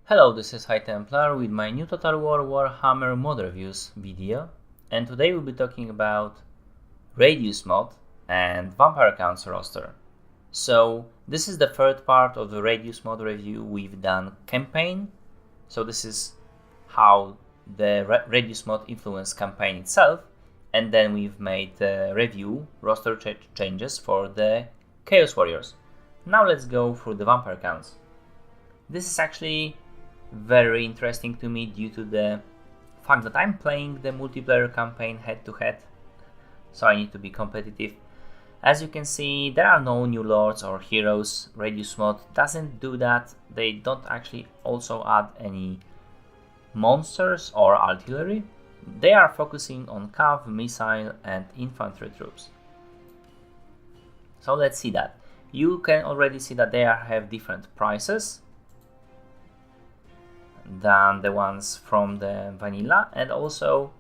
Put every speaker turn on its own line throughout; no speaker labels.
Hello, this is High Templar with my new Total War Warhammer mod reviews video, and today we'll be talking about Radious mod and Vampire Counts roster. So this is the third part of the Radious mod review. We've done campaign, so this is how the Radious mod influenced campaign itself, and then we've made the review roster changes for the Chaos Warriors. Now let's go through the Vampire Counts. This is actually very interesting to me due to the fact that I'm playing the multiplayer campaign head to head, so I need to be competitive. As you can see, there are no new lords or heroes. Radious mod doesn't do that. They don't actually also add any monsters or artillery. They are focusing on cav, missile and infantry troops. So let's see that. You can already see that they have different prices than the ones from the vanilla, and also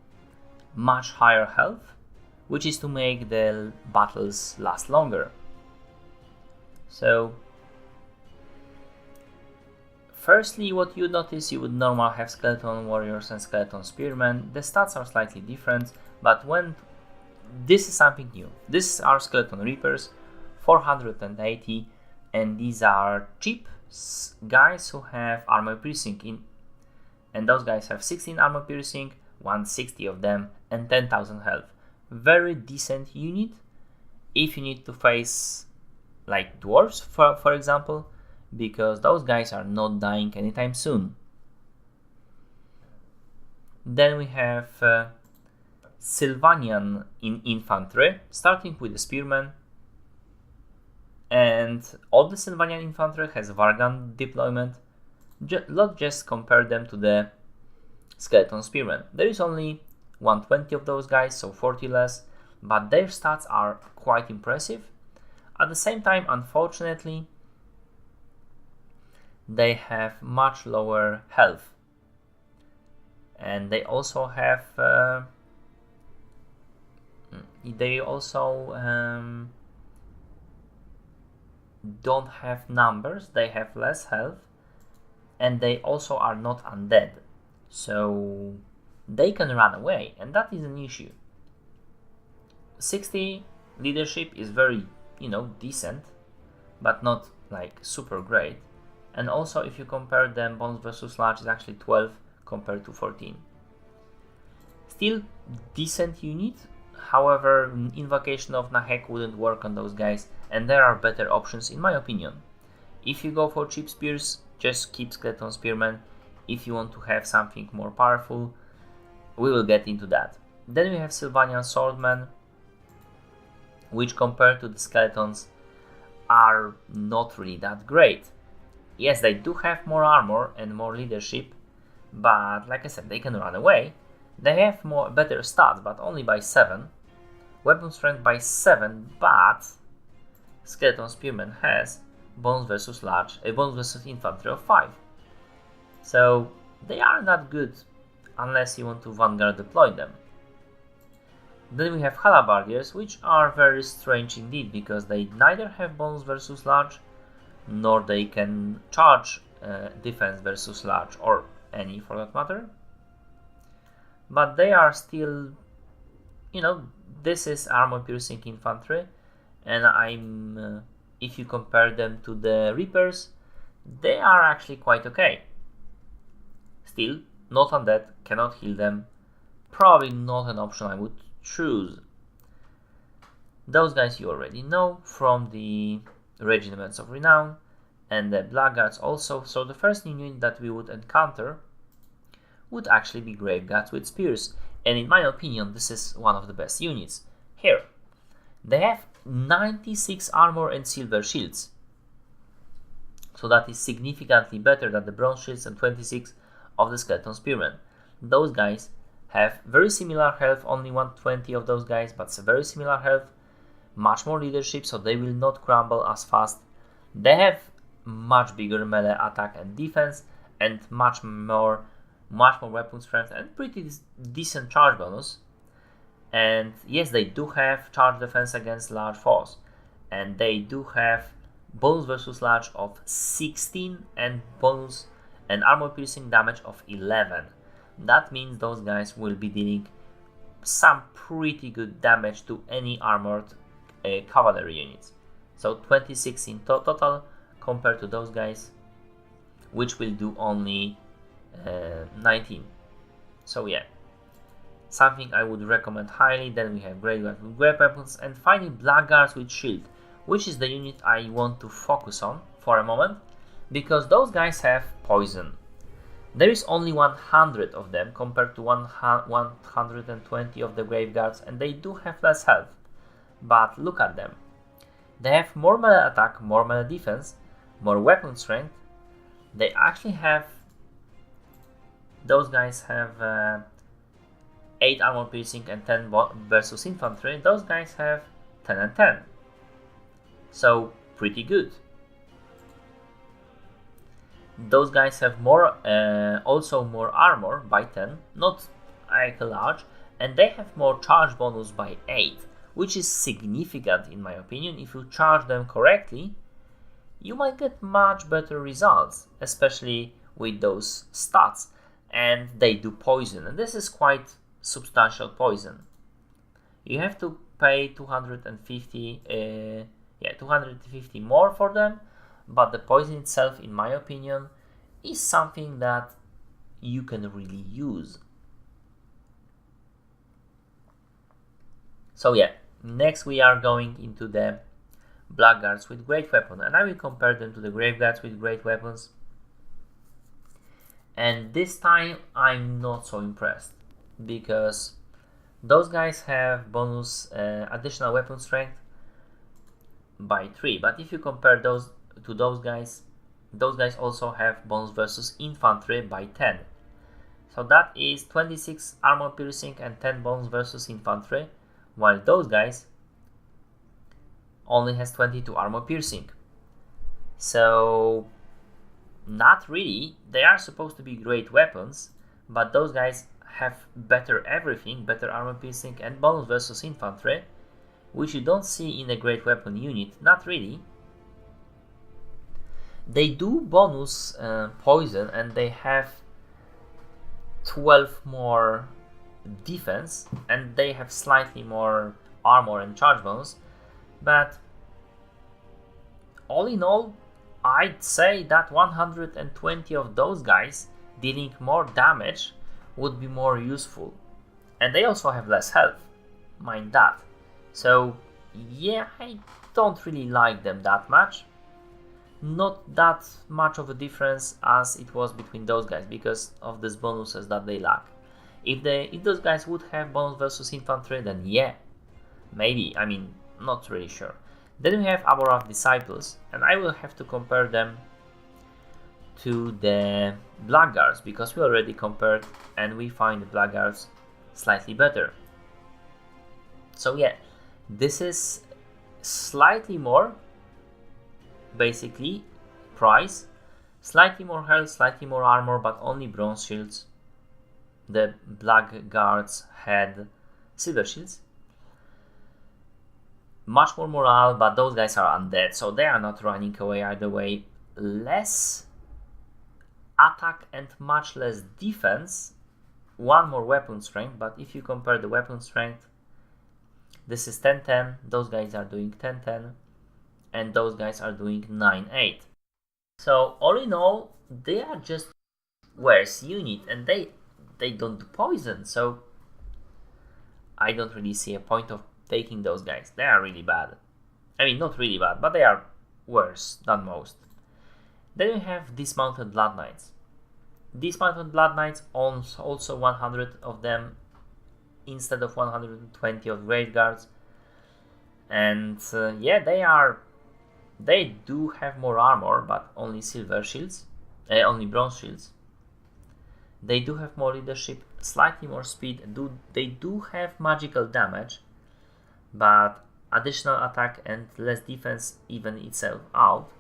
much higher health, which is to make the battles last longer. So firstly, what you notice, you would normally have skeleton warriors and skeleton spearmen. The stats are slightly different, but when this is something new. These are skeleton reapers, 480, and these are cheap guys who have armor piercing in, and those guys have 16 armor piercing, 160 of them, and 10,000 health. Very decent unit if you need to face like dwarves, for example, because those guys are not dying anytime soon. Then we have Sylvanian in infantry, starting with the spearmen, and all the Sylvanian infantry has Vargan deployment. Let's just compare them to the skeleton spearmen. There is only 120 of those guys, so 40 less, but their stats are quite impressive. At the same time, unfortunately, they have much lower health, and they also have don't have numbers. They have less health, and they also are not undead, so they can run away, and that is an issue. 60 leadership is very, decent, but not like super great. And also, if you compare them, bones versus large is actually 12 compared to 14. Still decent unit. However, Invocation of Nahek wouldn't work on those guys, and there are better options in my opinion. If you go for cheap spears, just keep skeleton spearmen. If you want to have something more powerful, we will get into that. Then we have Sylvanian swordmen, which compared to the skeletons are not really that great. Yes, they do have more armor and more leadership, but like I said, they can run away. They have better stats, but only by 7. Weapon strength by 7, but skeleton spearman has bones versus infantry of 5. So they are not good unless you want to vanguard deploy them. Then we have Halabardiers, which are very strange indeed, because they neither have bones versus large, nor they can charge defense versus large, or any for that matter. But they are still, this is armor piercing infantry, and if you compare them to the Reapers, they are actually quite okay. Still, not undead, cannot heal them, probably not an option I would choose. Those guys you already know from the Regiments of Renown, and the Blackguards also, so the first new unit that we would encounter would actually be Graveguards with spears, and in my opinion this is one of the best units. Here, they have 96 armor and silver shields, so that is significantly better than the bronze shields and 26 of the skeleton spearmen. Those guys have very similar health, only 120 of those guys, but it's a very similar health, much more leadership, so they will not crumble as fast. They have much bigger melee attack and defense, and much more weapon strength, and pretty decent charge bonus. And yes, they do have charge defense against large foes, and they do have bonus versus large of 16 and bonus and armor piercing damage of 11. That means those guys will be dealing some pretty good damage to any armored cavalry units. So 26 in total compared to those guys, which will do only 19. So yeah, something I would recommend highly. Then we have Great Guards with great weapons, and finally Blackguards with shield, which is the unit I want to focus on for a moment, because those guys have poison. There is only 100 of them compared to 120 of the Grave Guards, and they do have less health. But look at them. They have more melee attack, more melee defense, more weapon strength. They actually have... Those guys have 8 armor piercing and 10 versus infantry. Those guys have 10 and 10. So pretty good. Those guys have more, also more armor by 10, not like large, and they have more charge bonus by 8, which is significant in my opinion. If you charge them correctly, you might get much better results, especially with those stats. And they do poison, and this is quite substantial poison. You have to pay 250 more for them, but the poison itself, in my opinion, is something that you can really use. So yeah, next we are going into the Blackguards with great weapon, and I will compare them to the Graveguards with great weapons. And this time I'm not so impressed, because those guys have bonus additional weapon strength by 3, but if you compare those to those guys also have bonus versus infantry by 10. So that is 26 armor piercing and 10 bonus versus infantry, while those guys only has 22 armor piercing. So not really. They are supposed to be great weapons, but those guys have better everything, better armor piercing and bonus versus infantry, which you don't see in a great weapon unit, not really. They do bonus poison, and they have 12 more defense, and they have slightly more armor and charge bonus, but all in all, I'd say that 120 of those guys dealing more damage would be more useful. And they also have less health, mind that. So yeah, I don't really like them that much. Not that much of a difference as it was between those guys, because of these bonuses that they lack. If those guys would have bonus versus infantry, then yeah, maybe, I mean, not really sure. Then we have Aborath Disciples, and I will have to compare them to the Blackguards, because we already compared and we find the Blackguards slightly better. So yeah, this is slightly more, basically, price, slightly more health, slightly more armor, but only bronze shields. The Blackguards had silver shields. Much more morale, but those guys are undead, so they are not running away either way. Less attack and much less defense. One more weapon strength, but if you compare the weapon strength, this is 10-10, those guys are doing 10-10, and those guys are doing 9-8. So all in all, they are just worse unit, and they don't do poison, so I don't really see a point of taking those guys. They are really bad. I mean, not really bad, but they are worse than most. Then we have Dismounted Blood Knights. Dismounted Blood Knights, also 100 of them instead of 120 of Graveguards. And yeah, they do have more armor, but only silver shields, only bronze shields. They do have more leadership, slightly more speed. They do have magical damage, but additional attack and less defense even itself out.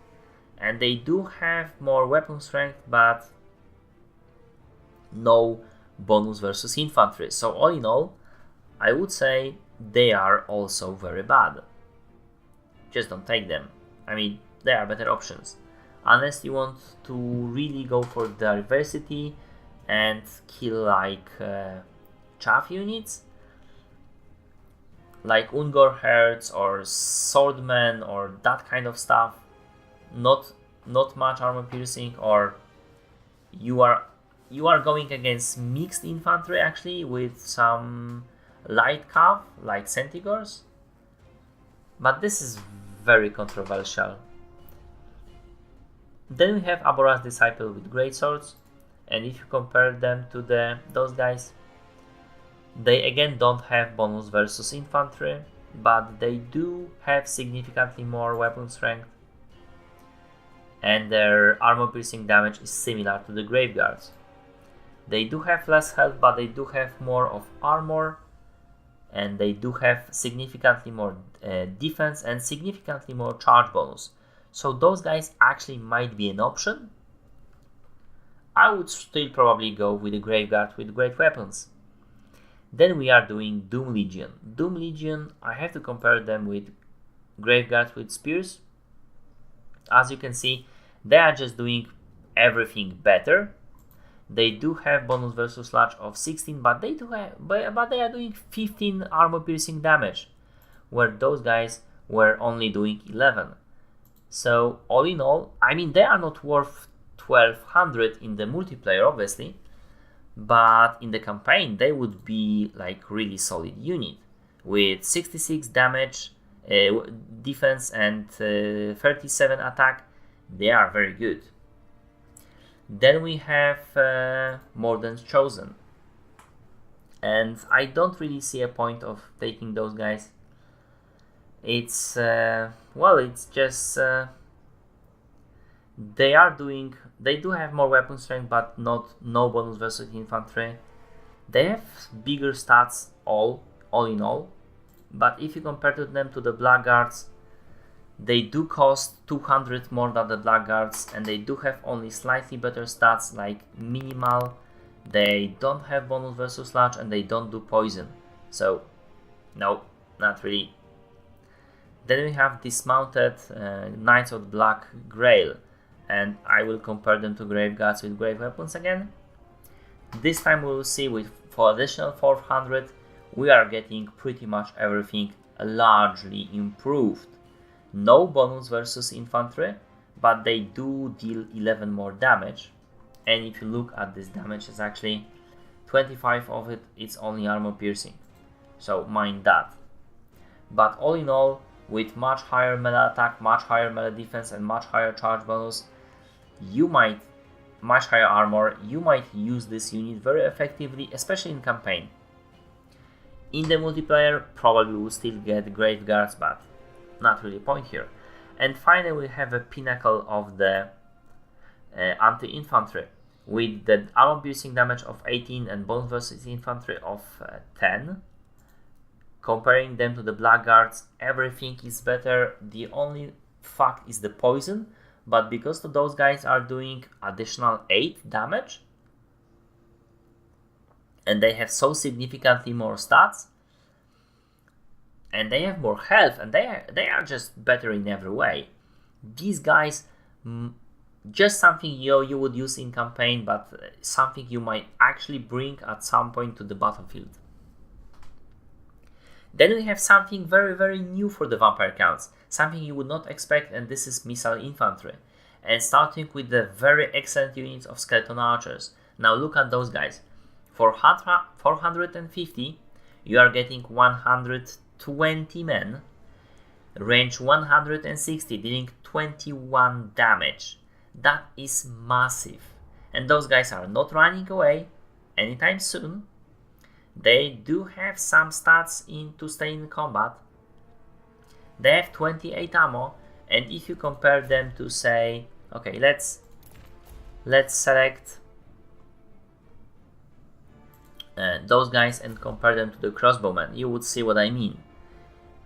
And they do have more weapon strength, but no bonus versus infantry. So all in all, I would say they are also very bad. Just don't take them. I mean, there are better options. unless you want to really go for diversity and kill like chaff units, like Ungor Herds or Swordmen or that kind of stuff. Not much armor piercing, or you are going against mixed infantry actually with some light cav like Centigors, but this is very controversial. Then we have Abora's Disciple with great swords, and if you compare them to those guys, they again don't have bonus versus infantry, but they do have significantly more weapon strength, and their armor piercing damage is similar to the Graveguards. They do have less health, but they do have more of armor, and they do have significantly more defense and significantly more charge bonus. So those guys actually might be an option. I would still probably go with the Graveguard with great weapons. Then we are doing Doom Legion. Doom Legion, I have to compare them with Graveguard with spears. As you can see, they are just doing everything better. They do have bonus versus sludge of 16, but they are doing 15 armor piercing damage, where those guys were only doing 11. So all in all, I mean, they are not worth 1200 in the multiplayer obviously, but in the campaign they would be like really solid unit with 66 damage, defense and 37 attack. They are very good. Then we have Morden's Chosen, and I don't really see a point of taking those guys. It's it's just they do have more weapon strength, but no bonus versus infantry. They have bigger stats all in all, but if you compare them to the Blackguards, they do cost 200 more than the Blackguards, and they do have only slightly better stats like minimal. They don't have bonus versus sludge, and they don't do poison. So no, not really. Then we have Dismounted Knights of the Black Grail, and I will compare them to Graveguards with great weapons again. This time we will see for additional 400 we are getting pretty much everything largely improved. No bonus versus infantry, but they do deal 11 more damage, and if you look at this damage, it's actually 25 of it, it's only armor piercing, so mind that. But all in all, with much higher melee attack, much higher melee defense, and much higher charge bonus, much higher armor, you might use this unit very effectively, especially in campaign. In the multiplayer, probably will still get Graveguards, but not really a point here. And finally, we have a pinnacle of the anti-infantry with the armor piercing damage of 18 and bonus versus infantry of 10. Comparing them to the Blackguards, everything is better. The only fact is the poison, but because those guys are doing additional 8 damage, and they have so significantly more stats, and they have more health, and they are just better in every way. These guys, just something you would use in campaign, but something you might actually bring at some point to the battlefield. Then we have something very, very new for the vampire counts, something you would not expect, and this is missile infantry. And starting with the very excellent units of skeleton archers. Now look at those guys. For 450, you are getting 120 men, range 160, dealing 21 damage. That is massive. And those guys are not running away anytime soon. They do have some stats to stay in combat. They have 28 ammo, and if you compare them to, say, okay, let's select those guys and compare them to the crossbowmen, you would see what I mean.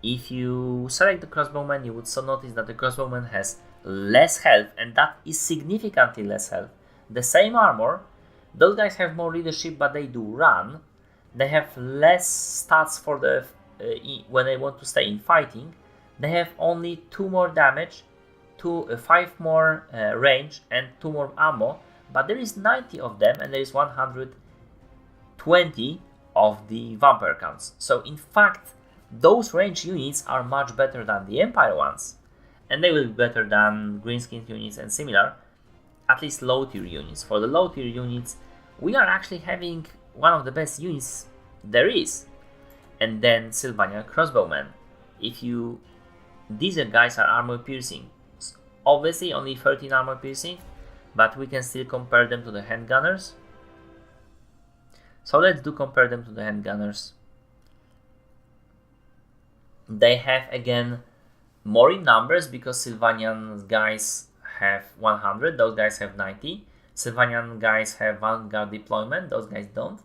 If you select the crossbowman, you would so notice that the crossbowman has less health, and that is significantly less health. The same armor, those guys have more leadership, but they do run. They have less stats for when they want to stay in fighting. They have only 2 more damage, 5 more range and 2 more ammo, but there is 90 of them and there is 120 of the vampire counts. So in fact, those range units are much better than the Empire ones, and they will be better than greenskin units and similar, at least low tier units. For the low tier units, we are actually having one of the best units there is, and then Sylvanian crossbowmen. These guys are armor piercing, obviously only 13 armor piercing, but we can still compare them to the handgunners. So let's compare them to the handgunners. They have again more in numbers because Sylvanian guys have 100, those guys have 90. Sylvanian guys have vanguard deployment, those guys don't.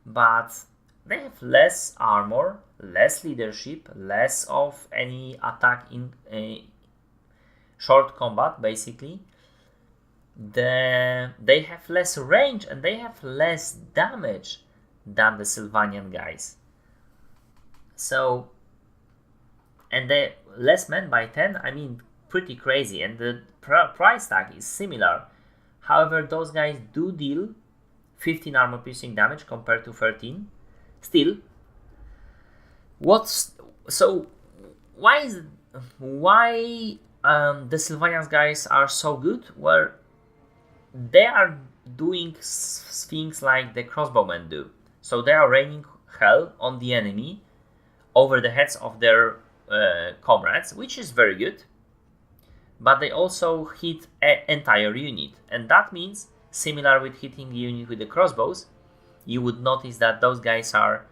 But they have less armor, less leadership, less of any attack in short combat, basically. They have less range and they have less damage than the Sylvanian guys. So, and they less men by 10, I mean, pretty crazy, and the price tag is similar. However, those guys do deal 15 armor piercing damage compared to 13. Still, why the Sylvanian guys are so good? Well, they are doing things like the crossbowmen do. So they are raining hell on the enemy over the heads of their comrades, which is very good. But they also hit an entire unit, and that means, similar with hitting the unit with the crossbows, you would notice that those guys are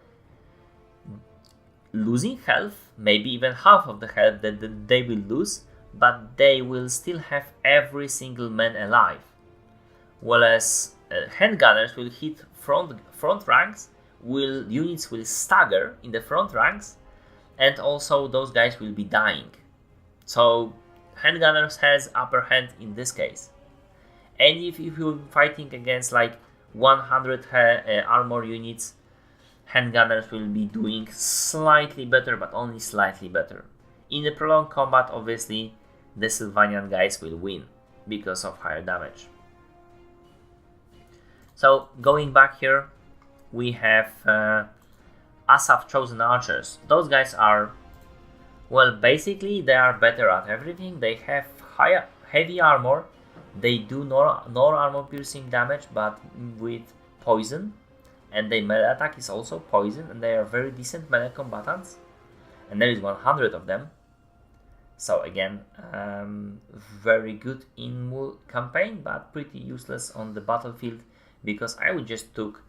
losing health, maybe even half of the health that they will lose, but they will still have every single man alive. Whereas handgunners will hit front ranks, units will stagger in the front ranks, and also those guys will be dying. So handgunners has upper hand in this case. And if you're fighting against like 100 armor units, handgunners will be doing slightly better, but only slightly better. In the prolonged combat, obviously, the Sylvanian guys will win because of higher damage. So going back here, we have Asaph Chosen Archers. Those guys are, well, basically they are better at everything. They have heavy armor. They do no armor piercing damage, but with poison. And their melee attack is also poison, and they are very decent melee combatants. And there is 100 of them. So again, very good in campaign, but pretty useless on the battlefield, because I would just took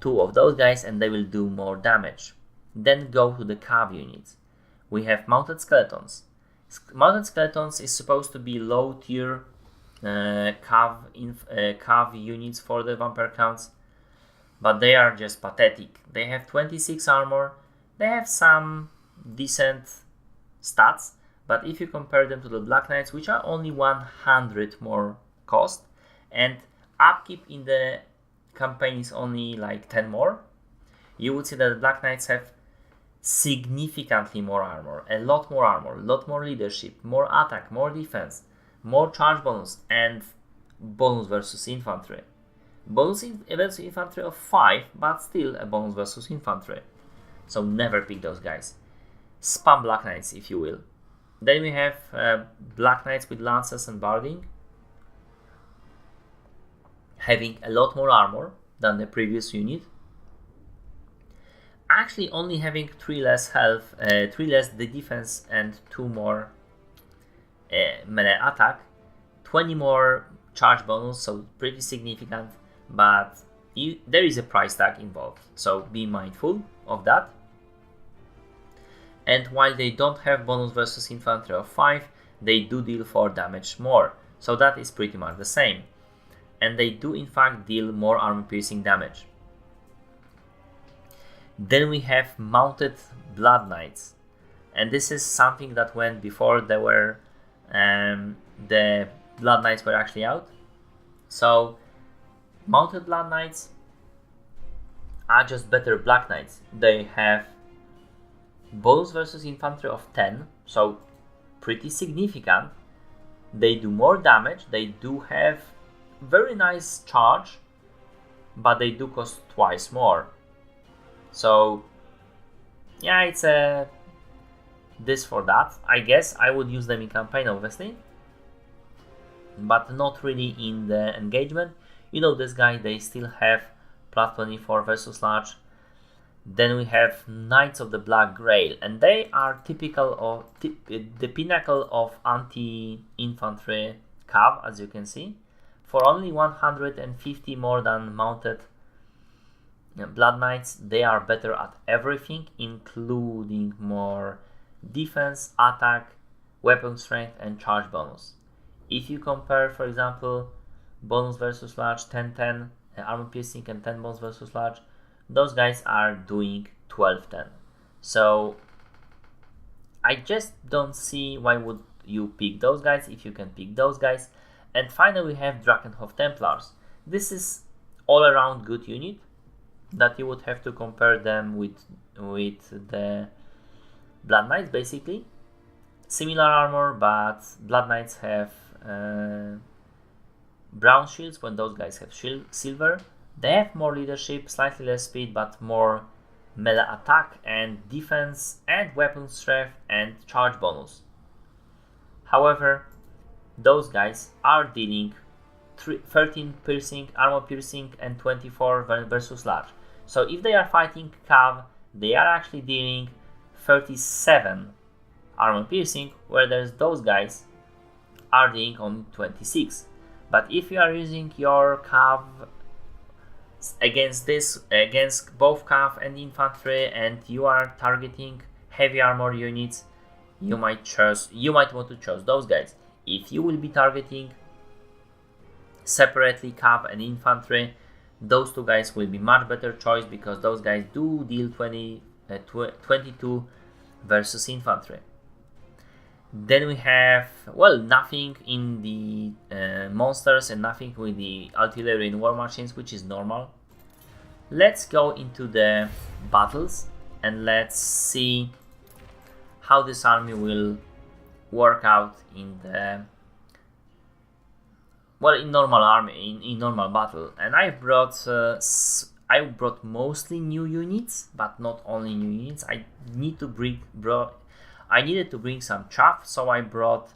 2 of those guys and they will do more damage. Then go to the cav units. We have Mounted Skeletons. Mounted Skeletons is supposed to be low tier cav units for the vampire counts, but they are just pathetic. They have 26 armor, they have some decent stats, but if you compare them to the Black Knights, which are only 100 more cost, and upkeep in the campaign is only like 10 more, you would see that the Black Knights have significantly more armor, a lot more leadership, more attack, more defense, more charge bonus, and bonus versus infantry. Bonus versus infantry of 5, but still a bonus versus infantry. So never pick those guys. Spam Black Knights if you will. Then we have Black Knights with lances and barding, having a lot more armor than the previous unit. Actually only having 3 less health, 3 less the defense, and 2 more melee attack, 20 more charge bonus, so pretty significant, but there is a price tag involved, so be mindful of that. And while they don't have bonus versus infantry of 5, they do deal 4 damage more, so that is pretty much the same. And they do in fact deal more armor piercing damage. Then we have Mounted Blood Knights, and this is something that went before there were the Blood Knights were actually out. So Mounted Blood Knights are just better Black Knights. They have bonus versus infantry of 10, so pretty significant, They do more damage, they do have very nice charge, but they do cost twice more. So yeah, it's a this for that. I guess I would use them in campaign, obviously, but not really in the engagement. You know, this guy, they still have plus 24 versus large. Then we have Knights of the Black Grail, and they are typical of the pinnacle of anti-infantry cav, as you can see. For only 150 more than mounted Blood Knights, they are better at everything, including more defense, attack, weapon strength, and charge bonus. If you compare, for example, bonus versus large 10-10, armor piercing, and 10 bonus versus large, those guys are doing 12-10. So I just don't see why would you pick those guys if you can pick those guys. And finally we have Drakenhof Templars. This is all around good unit that you would have to compare them with the Blood Knights, basically. Similar armor, but Blood Knights have brown shields when those guys have silver. They have more leadership, slightly less speed, but more melee attack and defense and weapon strength and charge bonus. However, those guys are dealing 13 piercing, armor piercing, and 24 versus large. So if they are fighting cav, they are actually dealing 37 armor piercing, whereas those guys are dealing only 26. But if you are using your cav against both cav and infantry, and you are targeting heavy armor units, you might want to choose those guys. If you will be targeting separately cav and infantry, those two guys will be much better choice, because those guys do deal 22 versus infantry. Then we have, well, nothing in the monsters and nothing with the artillery and war machines, which is normal. Let's go into the battles and let's see how this army will work out in the in normal battle. And I brought mostly new units, but not only new units. I needed to bring some chaff, so I brought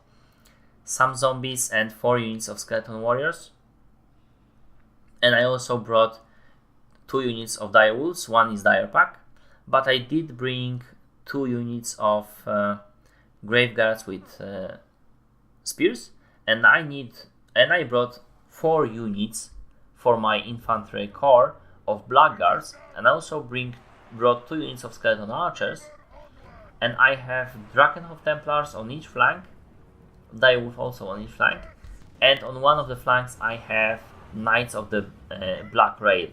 some zombies and 4 units of skeleton warriors. And I also brought 2 units of dire wolves. One is dire pack, but I did bring 2 units of grave guards with spears, and I brought 4 units for my infantry corps of blackguards, and I also brought 2 units of skeleton archers. And I have Drakenhof Templars on each flank, Direwolf also on each flank, and on one of the flanks I have Knights of the Black Grail.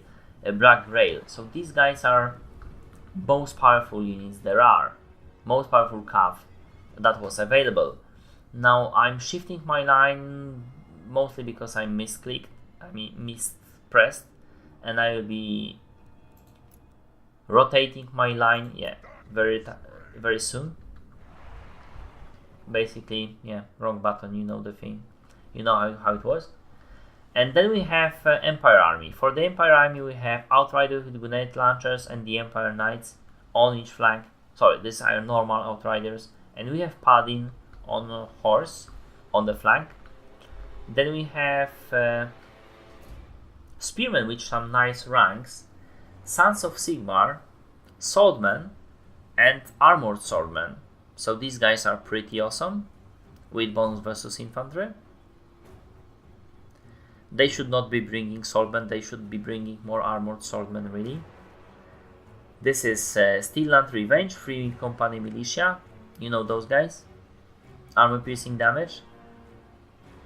So these guys are most powerful units there are, most powerful cav that was available. Now I'm shifting my line mostly because I mispressed, and I will be rotating my line, very soon. Basically, wrong button, you know the thing, you know how it was. And then we have Empire Army. For the Empire Army we have Outriders with grenade launchers and the Empire Knights on each flank. Sorry, these are normal Outriders. And we have Paladin on a horse on the flank. Then we have Spearmen with some nice ranks, Sons of Sigmar, Swordmen, and Armored Swordmen. So these guys are pretty awesome with bonus versus infantry. They should not be bringing Swordmen, they should be bringing more Armored Swordmen, really. This is Steelland Revenge, Free Company Militia. You know those guys. Armor piercing damage.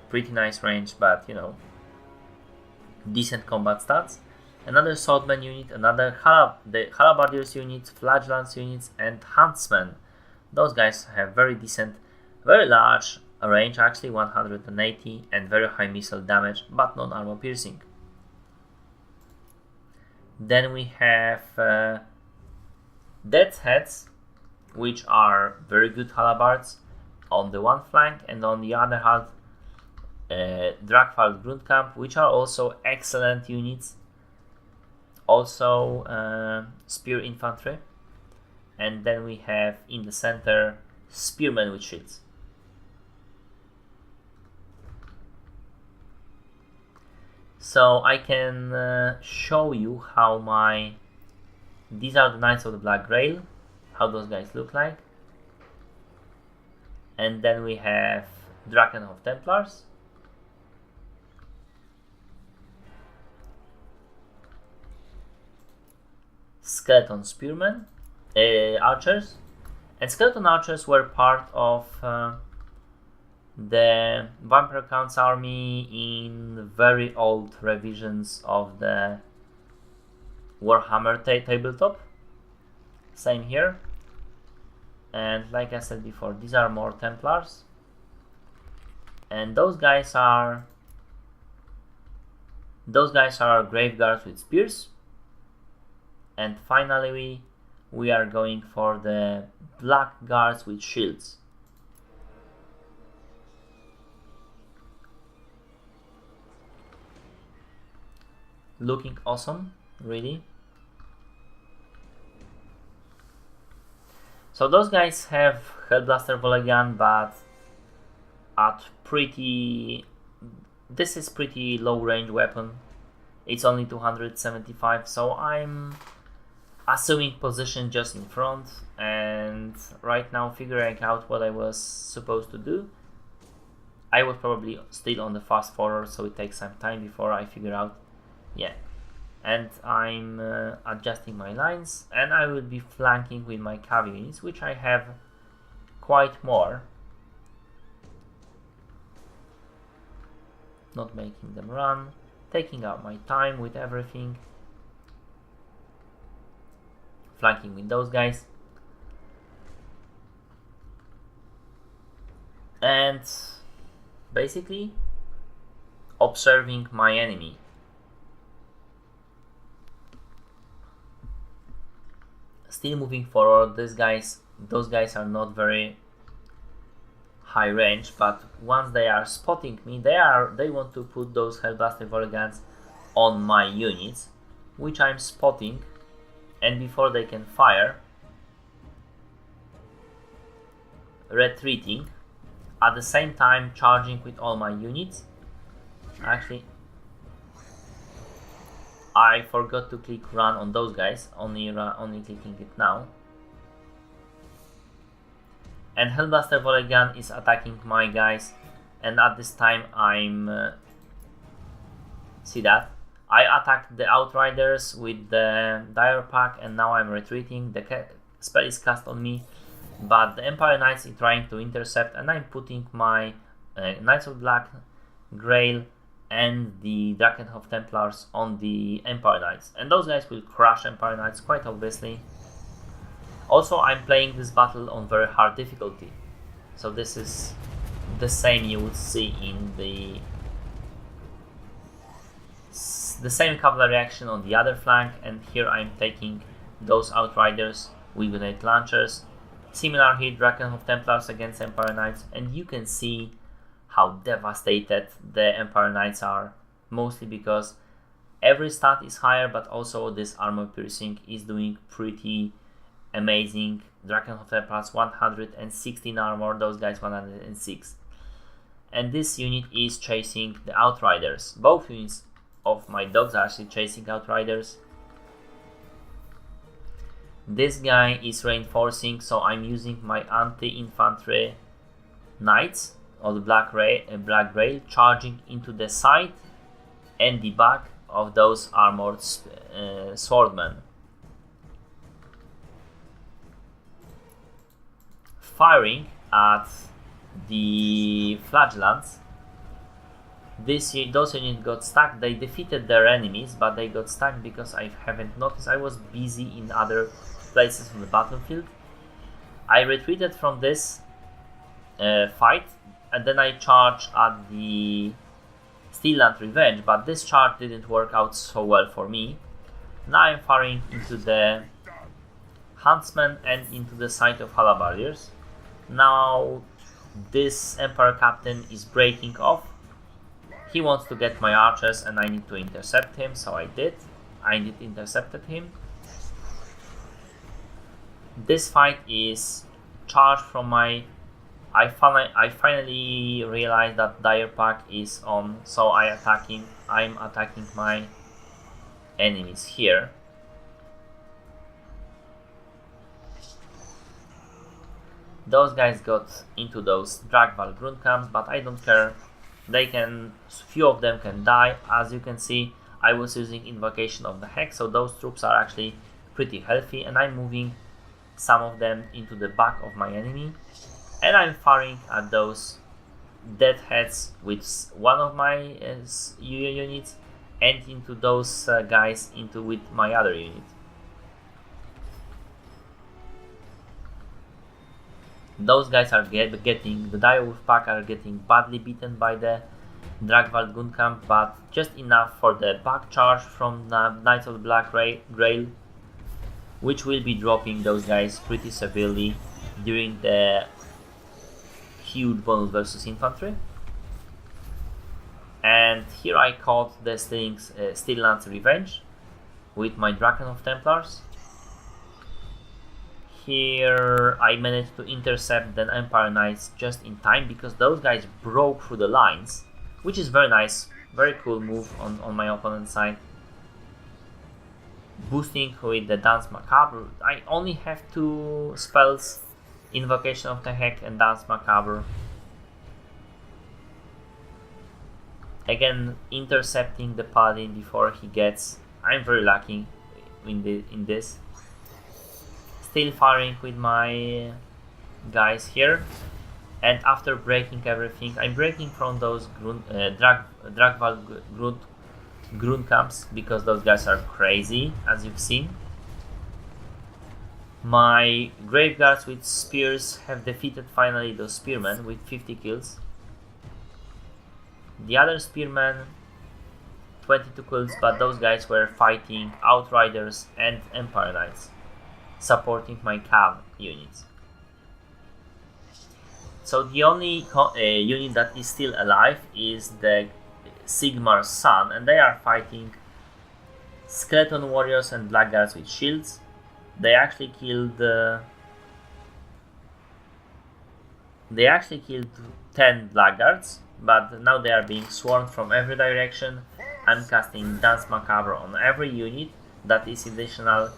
Pretty nice range, but you know, decent combat stats. Another Swordman unit, another the Halabardiers units, Flagellants units, and Huntsmen. Those guys have very decent, very large range, actually 180, and very high missile damage, but non armor piercing. Then we have Death's Heads, which are very good halabards on the one flank, and on the other hand Dragfall Grundkamp, which are also excellent units. Also Spear Infantry. And then we have in the center Spearmen with shields. So I can show you how these are the Knights of the Black Grail, how those guys look like. And then we have Drakenhof Templars. Skeleton Spearmen, Archers. And Skeleton Archers were part of the Vampire Count's army in very old revisions of the Warhammer tabletop. Same here. And like I said before, these are more Templars. And those guys are Graveguards with spears. And finally we are going for the Blackguards with shields. Looking awesome, really. So those guys have Hellblaster Volegan, but at this is pretty low range weapon. It's only 275, so I'm assuming position just in front and right now figuring out what I was supposed to do. I was probably still on the fast forward, so it takes some time before I figure out. Yeah, and I'm adjusting my lines, and I will be flanking with my cavalry units, which I have quite more. Not making them run, taking out my time with everything. Flanking with those guys. And basically observing my enemy. Still moving forward. Those guys are not very high range, but once they are spotting me, they want to put those Hellblaster Volegans on my units, which I'm spotting, and before they can fire, retreating, at the same time charging with all my units. Actually, I forgot to click run on those guys, only clicking it now. And Hellblaster Volegan is attacking my guys, and at this time I'm see that I attacked the Outriders with the Dire Pack, and now I'm retreating. The spell is cast on me, but the Empire Knights is trying to intercept, and I'm putting my Knights of Black Grail and the Drakenhof Templars on the Empire Knights, and those guys will crush Empire Knights quite obviously. Also, I'm playing this battle on very hard difficulty, so this is the same you would see in the same cavalry action on the other flank, and here I'm taking those Outriders with grenade launchers. Similar here, Drakenhof Templars against Empire Knights, and you can see how devastated the Empire Knights are, mostly because every stat is higher, but also this armor piercing is doing pretty amazing. Drakenhof Templars 116 armor, those guys 106. And this unit is chasing the Outriders. Both units of my dogs are actually chasing Outriders. This guy is reinforcing, so I'm using my anti-infantry Knights of the Black Grail, charging into the side and the back of those armored swordmen. Firing at the Flagellants. Those units got stuck. They defeated their enemies, but they got stuck because I haven't noticed. I was busy in other places on the battlefield. I retreated from this fight, and then I charged at the Steelland Revenge, but this charge didn't work out so well for me. Now I'm firing into the Huntsmen and into the side of Halabardiers. Now this Emperor Captain is breaking off, He wants to get my archers and I need to intercept him, so I did. Intercepted him. This fight is charged from my... I finally realized that Dire Pack is on, so I'm attacking my enemies here. Those guys got into those Dragval Grunt camps, but I don't care. Few of them can die. As you can see, I was using Invocation of the Hex, so those troops are actually pretty healthy, and I'm moving some of them into the back of my enemy. And I'm firing at those dead heads with one of my units, and into those guys with my other unit. Those guys are the Direwolf pack are getting badly beaten by the Dragval Guncamp, but just enough for the back charge from the Knights of the Black Grail, which will be dropping those guys pretty severely during the huge bonus versus infantry. And here I caught the Steel Lance Revenge with my Draken of Templars. Here I managed to intercept the Empire Knights just in time, because those guys broke through the lines, which is very nice, very cool move on my opponent's side. Boosting with the Dance Macabre. I only have 2 spells, Invocation of the Heck and Dance Macabre. Again, intercepting the Paladin before he gets... I'm very lucky in this. Still firing with my guys here, and after breaking everything, I'm breaking from those Dragval Grunt camps, because those guys are crazy, as you've seen. My Graveguards with spears have defeated finally those spearmen with 50 kills. The other spearmen, 22 kills, but those guys were fighting Outriders and Empire Knights, supporting my cav units. So the only unit that is still alive is the Sigmar's Son, and they are fighting Skeleton Warriors and Blackguards with shields. They actually killed 10 Blackguards, but now they are being swarmed from every direction. I'm casting Dance Macabre on every unit. That is additional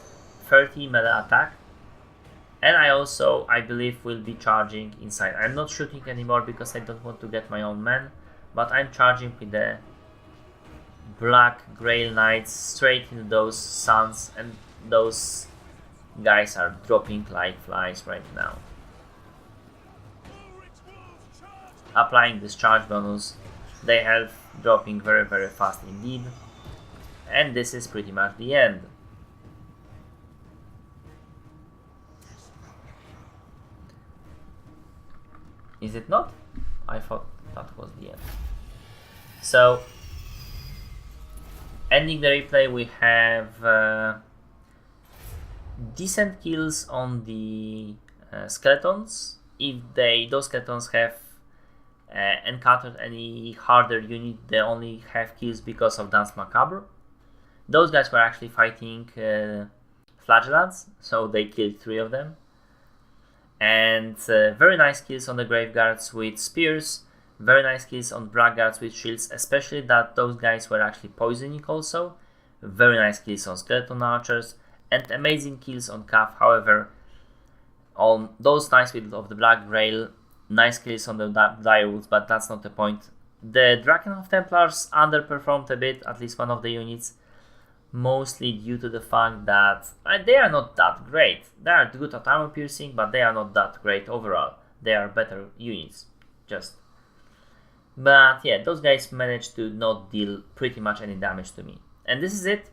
30 melee attack. And I believe, will be charging inside. I'm not shooting anymore because I don't want to get my own men, but I'm charging with the Black Grail Knights straight into those suns, and those guys are dropping like flies right now. Applying this charge bonus, they health dropping very, very fast indeed. And this is pretty much the end. Is it not? I thought that was the end. So, ending the replay, we have decent kills on the skeletons. If those skeletons have encountered any harder unit, they only have kills because of Dance Macabre. Those guys were actually fighting Flagellants, so they killed 3 of them. And very nice kills on the Graveguards with spears, very nice kills on Blackguards with shields, especially that those guys were actually poisoning also. Very nice kills on Skeleton Archers, and amazing kills on Cav. However, on those nice kills of the Black Grail, nice kills on the Direwolves, but that's not the point. The Draken of Templars underperformed a bit, at least one of the units, mostly due to the fact that they are not that great. They are good at armor piercing, but they are not that great overall. They are better units, But yeah, those guys managed to not deal pretty much any damage to me. And this is it.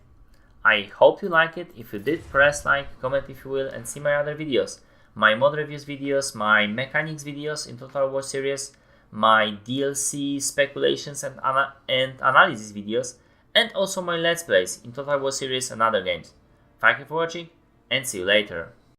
I hope you like it. If you did, press like, comment if you will, and see my other videos. My mod reviews videos, my mechanics videos in Total War series, my DLC speculations and analysis videos, and also my Let's Plays in Total War series and other games. Thank you for watching, and see you later.